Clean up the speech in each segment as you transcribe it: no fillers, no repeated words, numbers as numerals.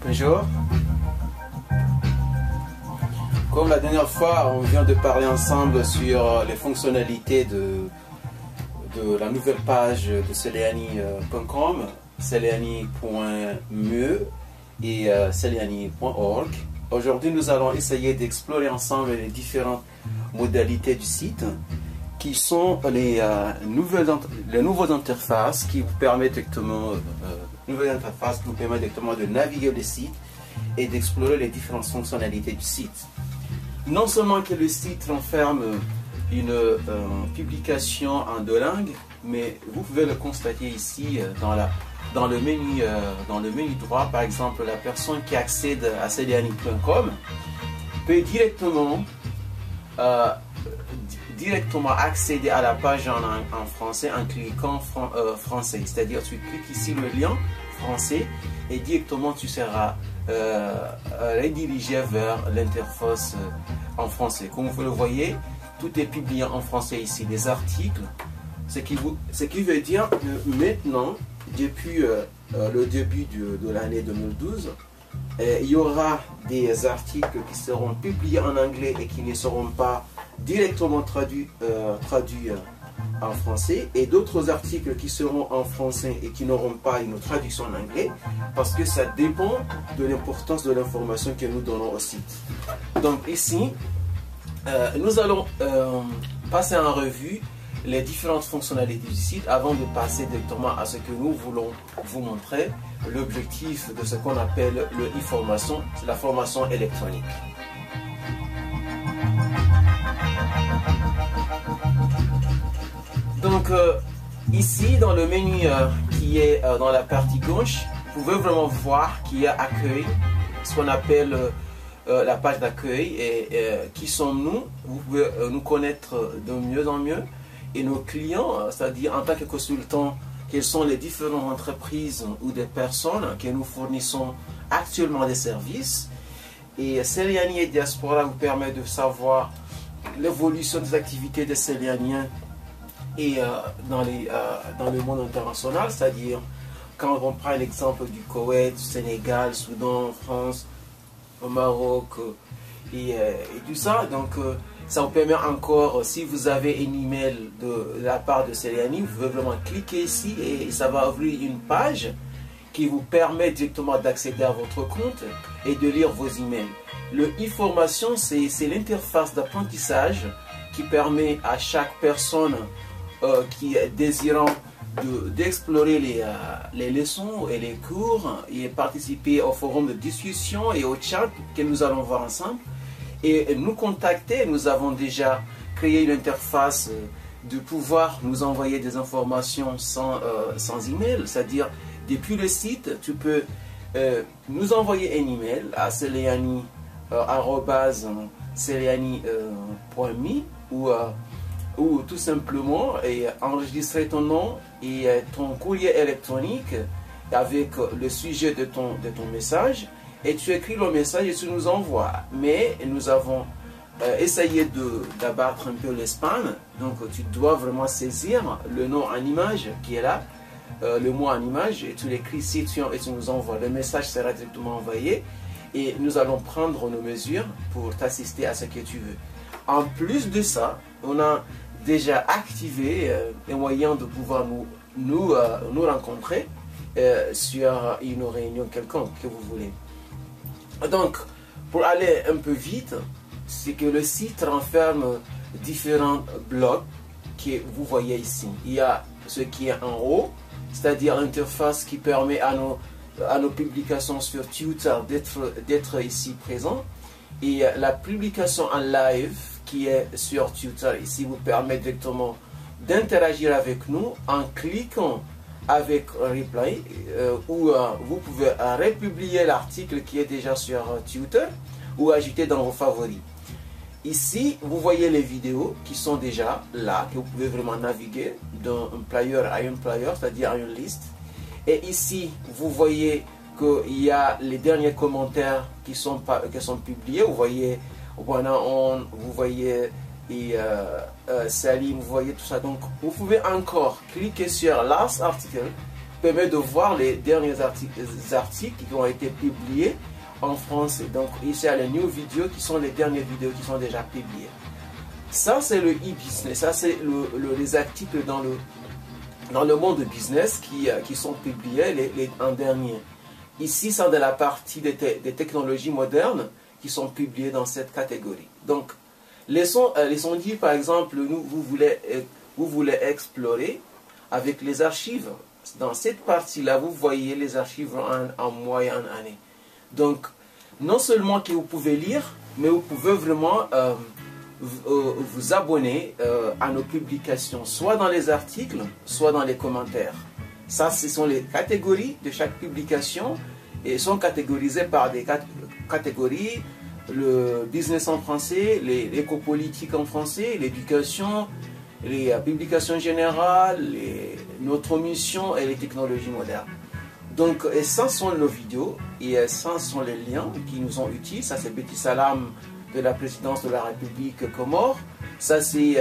Bonjour. Comme la dernière fois, on vient de parler ensemble sur les fonctionnalités de la nouvelle page de celiani.com, celiani.me et celiani.org. Aujourd'hui, nous allons essayer d'explorer ensemble les différentes modalités du site qui sont les nouvelles interfaces qui vous permettent directement, de naviguer le site et d'explorer les différentes fonctionnalités du site. Non seulement que le site renferme une publication en deux langues, mais vous pouvez le constater ici dans le menu droit. Par exemple, la personne qui accède à celiani.com peut directement accéder à la page en français en cliquant français. C'est-à-dire, tu cliques ici le lien français et directement tu seras redirigé vers l'interface en français. Comme vous le voyez, tout est publié en français ici, les articles, ce qui veut dire que maintenant, depuis le début de l'année 2012, il y aura des articles qui seront publiés en anglais et qui ne seront pas directement traduits en français, et d'autres articles qui seront en français et qui n'auront pas une traduction en anglais, parce que ça dépend de l'importance de l'information que nous donnons au site. Donc ici, nous allons passer en revue les différentes fonctionnalités du site avant de passer directement à ce que nous voulons vous montrer, l'objectif de ce qu'on appelle le e-formation, c'est la formation électronique. Donc ici dans le menu qui est dans la partie gauche, vous pouvez vraiment voir qu'il y a accueil, ce qu'on appelle la page d'accueil, et qui sommes-nous. Vous pouvez nous connaître de mieux en mieux, et nos clients, c'est-à-dire en tant que consultants, quelles sont les différentes entreprises ou des personnes que nous fournissons actuellement des services. Et Celiani et Diaspora vous permet de savoir l'évolution des activités des Celianiens et dans le monde international, c'est-à-dire quand on prend l'exemple du Koweït, du Sénégal, Soudan, France, au Maroc et tout ça. Donc ça vous permet encore, si vous avez un email de la part de Celiani, vous pouvez vraiment cliquer ici et ça va ouvrir une page qui vous permet directement d'accéder à votre compte et de lire vos emails. Le e-formation, c'est l'interface d'apprentissage qui permet à chaque personne qui est désirant d'explorer les leçons et les cours et participer au forum de discussion et au chat que nous allons voir ensemble et nous contacter. Nous avons déjà créé une interface de pouvoir nous envoyer des informations sans email, c'est-à-dire depuis le site, tu peux nous envoyer un email à celiani@celiani.me ou tout simplement enregistrer ton nom et ton courrier électronique avec le sujet de ton message, et tu écris le message et tu nous envoies. Mais nous avons essayé d'abattre un peu les spams, donc tu dois vraiment saisir le nom en image qui est là, le mot en image, et tu l'écris ici et tu nous envoies. Le message sera directement envoyé et nous allons prendre nos mesures pour t'assister à ce que tu veux. En plus de ça, on a déjà activé les moyens de pouvoir nous rencontrer sur une réunion quelconque que vous voulez. Donc, pour aller un peu vite, c'est que le site renferme différents blocs que vous voyez ici. Il y a ce qui est en haut, c'est-à-dire l'interface qui permet à nos publications sur Twitter d'être ici présent, et la publication en live qui est sur Twitter ici vous permet directement d'interagir avec nous en cliquant avec Reply, où vous pouvez republier l'article qui est déjà sur Twitter ou ajouter dans vos favoris. Ici, vous voyez les vidéos qui sont déjà là, que vous pouvez vraiment naviguer d'un player à un player, c'est-à-dire à une liste. Et ici, vous voyez qu'il y a les derniers commentaires qui sont publiés. Vous voyez vous voyez Salim, vous voyez tout ça. Donc, vous pouvez encore cliquer sur Last Article permet de voir les derniers articles qui ont été publiés en français. Donc ici, il y a les new vidéos qui sont les dernières vidéos qui sont déjà publiées. Ça, c'est le e-business. Ça, c'est les articles dans le monde de business qui sont publiés en dernier. Ici, c'est de la partie des technologies modernes qui sont publiées dans cette catégorie. Donc, les sondiers, par exemple, vous voulez explorer avec les archives. Dans cette partie-là, vous voyez les archives en mois et en année. Donc, non seulement que vous pouvez lire, mais vous pouvez vraiment vous abonner à nos publications, soit dans les articles, soit dans les commentaires. Ça, ce sont les catégories de chaque publication et sont catégorisées par des catégories: le business en français, l'éco-politique en français, l'éducation, les publications générales, notre mission et les technologies modernes. Donc, et ça sont nos vidéos et ça sont les liens qui nous sont utiles. Ça, c'est Betty Salam de la présidence de la République Comore. Ça, c'est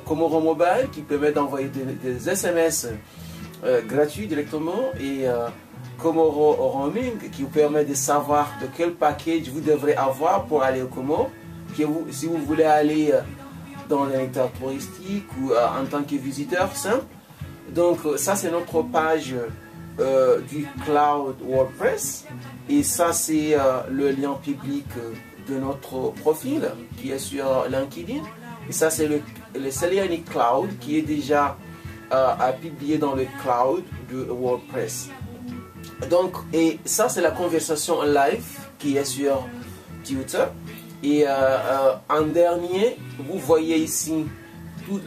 Comoro Mobile qui permet d'envoyer des SMS gratuits directement, et Comoro Roaming qui vous permet de savoir de quel package vous devrez avoir pour aller au Comore, si vous voulez aller dans un état touristique ou en tant que visiteur simple. Donc ça, c'est notre page du Cloud WordPress, et ça, c'est le lien public de notre profil qui est sur LinkedIn, et ça, c'est le Celiani Cloud qui est déjà à publier dans le cloud de WordPress. Donc, et ça, c'est la conversation en live qui est sur Twitter. Et en dernier, vous voyez ici tous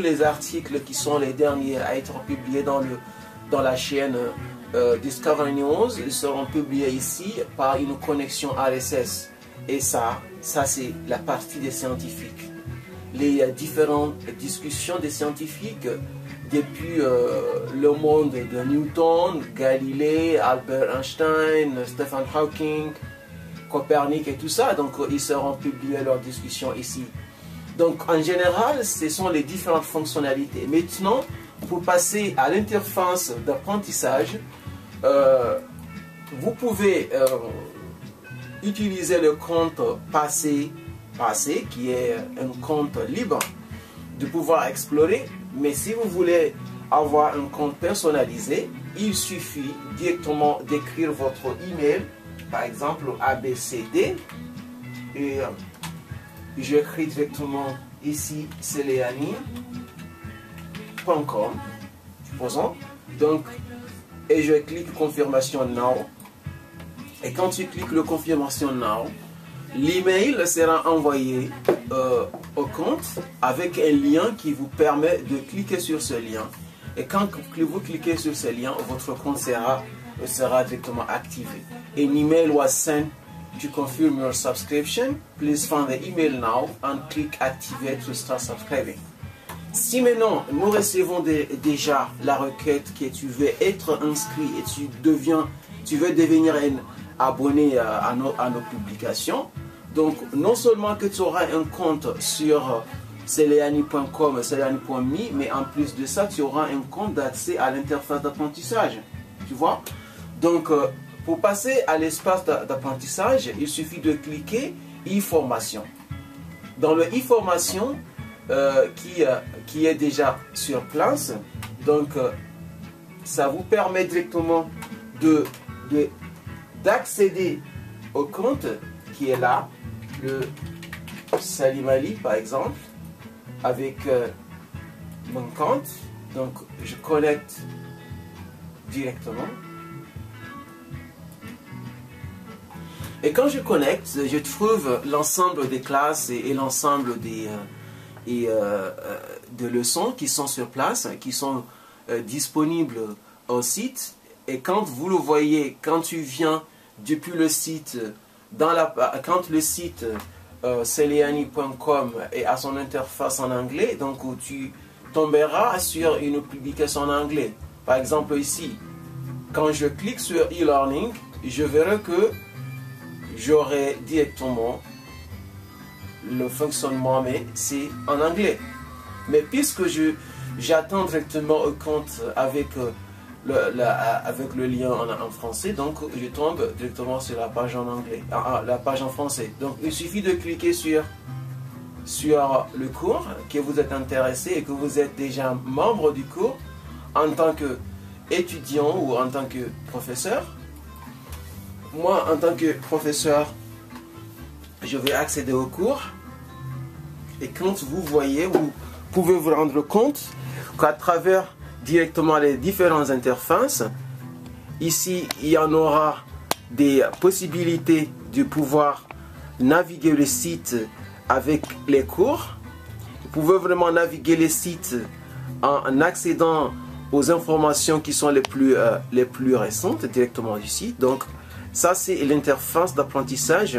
les articles qui sont les derniers à être publiés dans la chaîne Discover News. Ils seront publiés ici par une connexion RSS. Et ça c'est la partie des scientifiques. Les différentes discussions des scientifiques depuis le monde de Newton, Galilée, Albert Einstein, Stephen Hawking, Copernic et tout ça. Donc ils seront publiés leurs discussions ici. Donc en général, ce sont les différentes fonctionnalités. Maintenant, pour passer à l'interface d'apprentissage, vous pouvez utiliser le compte passé, qui est un compte libre de pouvoir explorer. Mais si vous voulez avoir un compte personnalisé, il suffit directement d'écrire votre email, par exemple ABCD, et j'écris directement ici celiani.com, supposons. Donc, et je clique confirmation now. Et quand tu cliques le confirmation now, l'email sera envoyé au compte avec un lien qui vous permet de cliquer sur ce lien. Et quand vous cliquez sur ce lien, votre compte sera directement activé. An email was sent to confirm your subscription. Please find the email now and click activate to start subscribing. Si maintenant nous recevons déjà la requête que tu veux être inscrit et tu veux devenir un abonné à nos publications, donc non seulement que tu auras un compte sur celiani.com, celiani.me, mais en plus de ça, tu auras un compte d'accès à l'interface d'apprentissage. Tu vois? Donc, pour passer à l'espace d'apprentissage, il suffit de cliquer e-formation. Dans le e-formation, qui est déjà sur place, donc ça vous permet directement d'accéder au compte qui est là, le Salimali par exemple, avec mon compte. Donc je connecte directement. Et quand je connecte, je trouve l'ensemble des classes et l'ensemble de leçons qui sont sur place, qui sont disponibles au site. Et quand vous le voyez, quand tu viens depuis le site, quand le site celiani.com est à son interface en anglais, donc tu tomberas sur une publication en anglais. Par exemple ici, quand je clique sur e-learning, je verrai que j'aurai directement le fonctionnement, mais c'est en anglais. Mais puisque j'attends directement un compte avec avec le lien en français, donc je tombe directement sur la page en anglais, la page en français. Donc il suffit de cliquer sur le cours que vous êtes intéressé et que vous êtes déjà membre du cours en tant qu'étudiant ou en tant que professeur. Moi, en tant que professeur, je vais accéder au cours et quand vous voyez, vous pouvez vous rendre compte qu'à travers directement les différentes interfaces, ici il y en aura des possibilités de pouvoir naviguer le site avec les cours. Vous pouvez vraiment naviguer les sites en accédant aux informations qui sont les plus récentes directement du site. Donc ça c'est l'interface d'apprentissage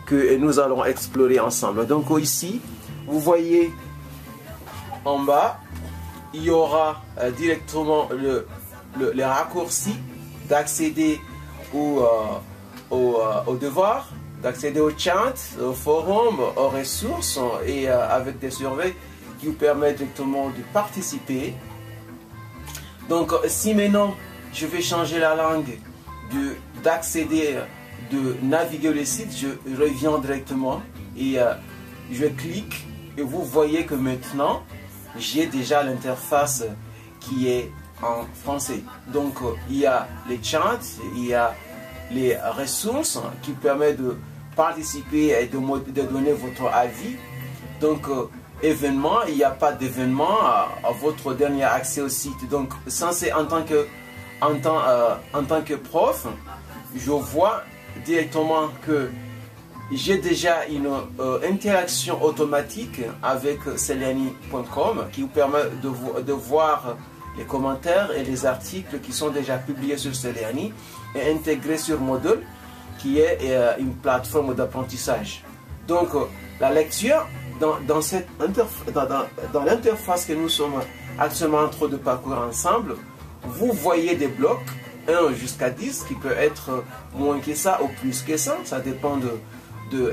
que nous allons explorer ensemble. Donc ici vous voyez en bas il y aura directement les raccourcis d'accéder aux devoirs, d'accéder au chat, au forum, aux ressources et avec des surveys qui vous permettent directement de participer. Donc si maintenant je vais changer la langue d'accéder, de naviguer le site, je reviens directement et je clique et vous voyez que maintenant j'ai déjà l'interface qui est en français. Donc il y a les chats, il y a les ressources qui permettent de participer et de donner votre avis. Donc événement, il n'y a pas d'événement à votre dernier accès au site. Donc ça c'est en tant que prof, je vois directement que j'ai déjà une interaction automatique avec Celiani.com qui vous permet de voir les commentaires et les articles qui sont déjà publiés sur Celiani et intégrés sur Moodle, qui est une plateforme d'apprentissage. Donc la lecture dans l'interface que nous sommes actuellement en train de parcourir ensemble, vous voyez des blocs 1 jusqu'à 10 qui peut être moins que ça ou plus que ça, ça dépend de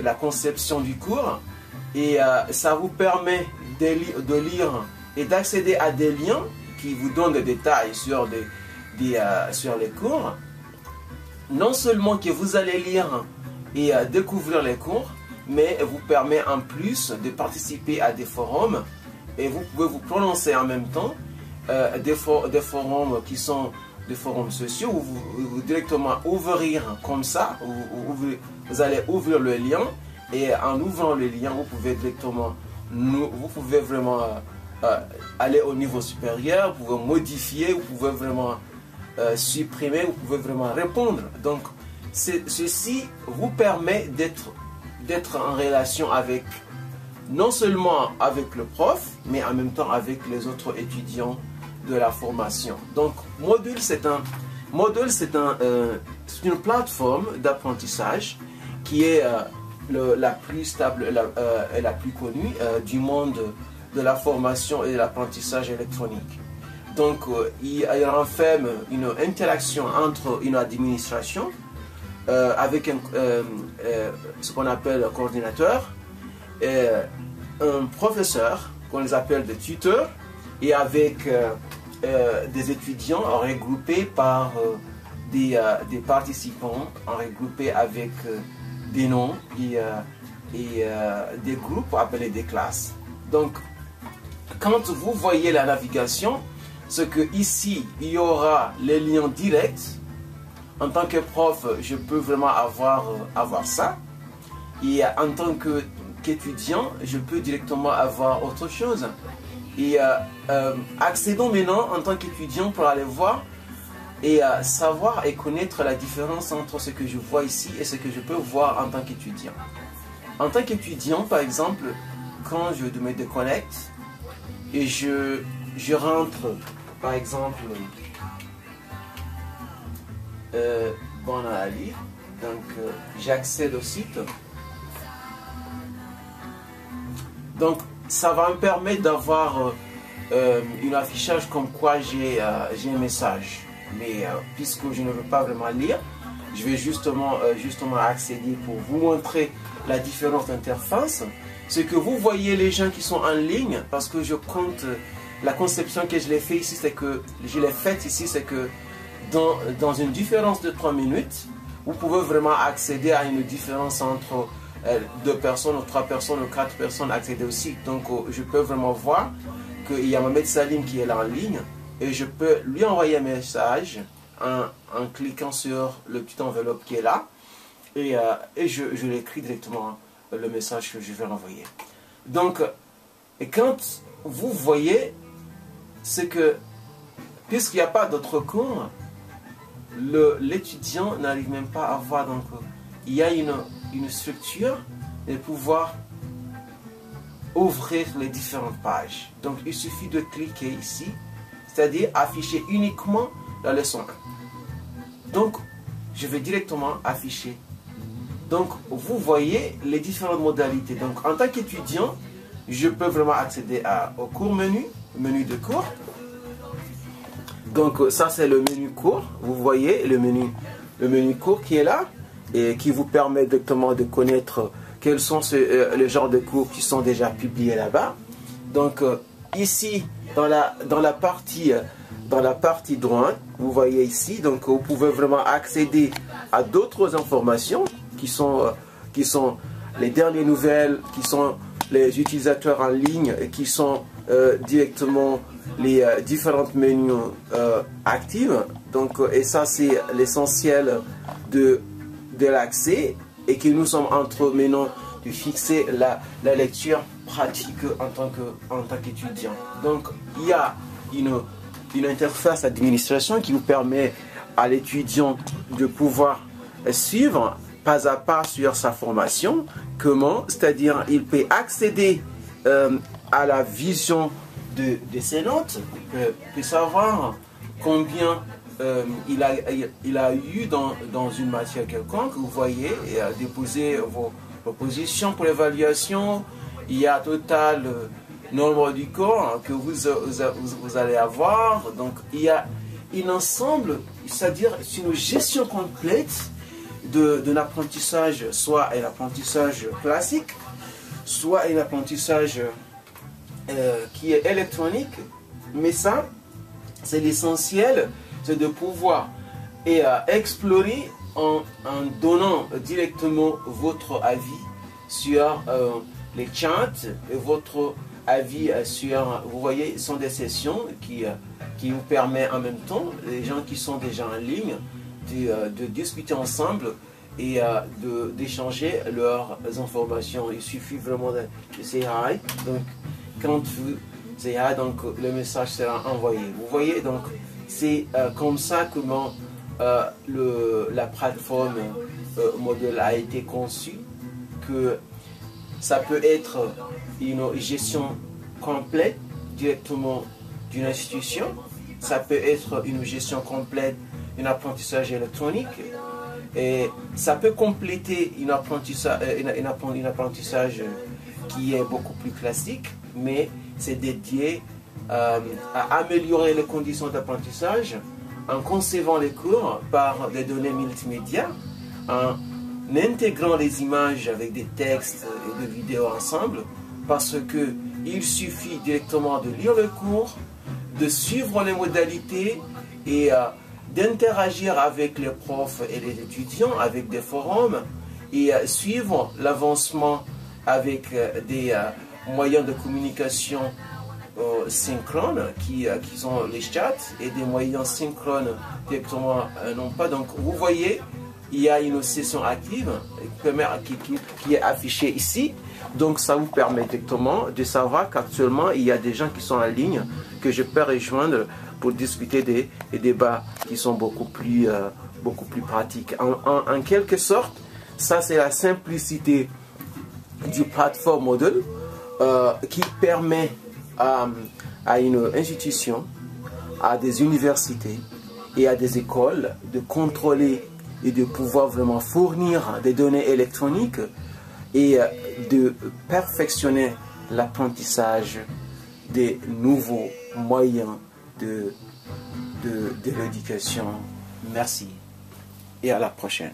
la conception du cours, et ça vous permet de lire et d'accéder à des liens qui vous donnent des détails sur les cours. Non seulement que vous allez lire et découvrir les cours, mais vous permet en plus de participer à des forums et vous pouvez vous prononcer en même temps. Des forums qui sont des forums sociaux où vous directement ouvrir comme ça, vous allez ouvrir le lien et en ouvrant le lien vous pouvez directement, vous pouvez vraiment aller au niveau supérieur, vous pouvez modifier, vous pouvez vraiment supprimer, vous pouvez vraiment répondre. Donc ceci vous permet d'être en relation avec, non seulement avec le prof, mais en même temps avec les autres étudiants de la formation. Donc Moodle c'est une plateforme d'apprentissage qui est la plus stable et la plus connue du monde de la formation et de l'apprentissage électronique. Donc il renferme une interaction entre une administration avec ce qu'on appelle un coordinateur, un professeur qu'on les appelle des tuteurs, et avec des étudiants regroupés par des participants, regroupés avec des noms et des groupes appelés des classes. Donc quand vous voyez la navigation, c'est que ici il y aura les liens directs. En tant que prof, je peux vraiment avoir ça, et en tant qu'étudiant, je peux directement avoir autre chose. Et accédons maintenant en tant qu'étudiant pour aller voir et savoir et connaître la différence entre ce que je vois ici et ce que je peux voir en tant qu'étudiant. En tant qu'étudiant, par exemple, quand je me déconnecte et je rentre, par exemple, Bon Ali, donc j'accède au site. Donc ça va me permettre d'avoir un affichage comme quoi j'ai un message. Mais puisque je ne veux pas vraiment lire, je vais justement accéder pour vous montrer la différence d'interface. Ce que vous voyez les gens qui sont en ligne, parce que je compte la conception que je l'ai fait ici, c'est que je l'ai faite ici, c'est que dans une différence de 3 minutes, vous pouvez vraiment accéder à une différence entre 2 personnes ou 3 personnes ou 4 personnes accéder aussi. Donc je peux vraiment voir qu'il y a Mohamed Salim qui est là en ligne et je peux lui envoyer un message en cliquant sur le petit enveloppe qui est là et je l'écris directement le message que je vais envoyer. Donc, et quand vous voyez, c'est que puisqu'il n'y a pas d'autre cours, l'étudiant n'arrive même pas à voir. Donc, il y a une structure de pouvoir ouvrir les différentes pages. Donc, il suffit de cliquer ici, c'est-à-dire afficher uniquement la leçon 1. Donc, je vais directement afficher. Donc, vous voyez les différentes modalités. Donc, en tant qu'étudiant, je peux vraiment accéder au cours menu de cours. Donc, ça, c'est le menu cours. Vous voyez le menu cours qui est là et qui vous permet directement de connaître quels sont les genres de cours qui sont déjà publiés là-bas. Donc, ici, dans la partie droite, vous voyez ici, donc vous pouvez vraiment accéder à d'autres informations qui sont les dernières nouvelles, qui sont les utilisateurs en ligne, et qui sont directement les différentes menus actives. Donc, et ça, c'est l'essentiel de l'accès et que nous sommes en train maintenant de fixer la lecture pratique en tant qu'étudiant. Donc, il y a une interface d'administration qui vous permet à l'étudiant de pouvoir suivre pas à pas sur sa formation. Comment? C'est-à-dire, il peut accéder à la vision de ses notes, peut savoir combien il a eu dans une matière quelconque. Vous voyez, et déposer vos propositions pour l'évaluation. Il y a total nombre du cours que vous allez avoir. Donc, il y a un ensemble, c'est-à-dire une gestion complète d'un apprentissage, soit un apprentissage classique, soit un apprentissage qui est électronique. Mais ça, c'est l'essentiel, c'est de pouvoir explorer en donnant directement votre avis sur les chats et votre avis sur, vous voyez, ce sont des sessions qui vous permettent en même temps, les gens qui sont déjà en ligne, de discuter ensemble et d'échanger leurs informations. Il suffit vraiment de say hi. Donc, quand vous say hi, donc le message sera envoyé. Vous voyez, donc c'est comme ça comment la plateforme Moodle a été conçue, que ça peut être une gestion complète directement d'une institution, ça peut être une gestion complète d'un apprentissage électronique, et ça peut compléter un apprentissage qui est beaucoup plus classique, mais c'est dédié à améliorer les conditions d'apprentissage en concevant les cours par des données multimédia, en intégrant les images avec des textes et des vidéos ensemble, parce que il suffit directement de lire le cours, de suivre les modalités et d'interagir avec les profs et les étudiants, avec des forums, et suivre l'avancement avec des moyens de communication synchrones qui sont les chats, et des moyens synchrones directement non pas. Donc vous voyez, il y a une session active qui est affichée ici. Donc ça vous permet directement de savoir qu'actuellement il y a des gens qui sont en ligne que je peux rejoindre pour discuter des débats qui sont beaucoup plus pratiques. En quelque sorte, ça c'est la simplicité du plateforme Moodle qui permet à une institution, à des universités et à des écoles de contrôler et de pouvoir vraiment fournir des données électroniques et de perfectionner l'apprentissage des nouveaux moyens de l'éducation. Merci et à la prochaine.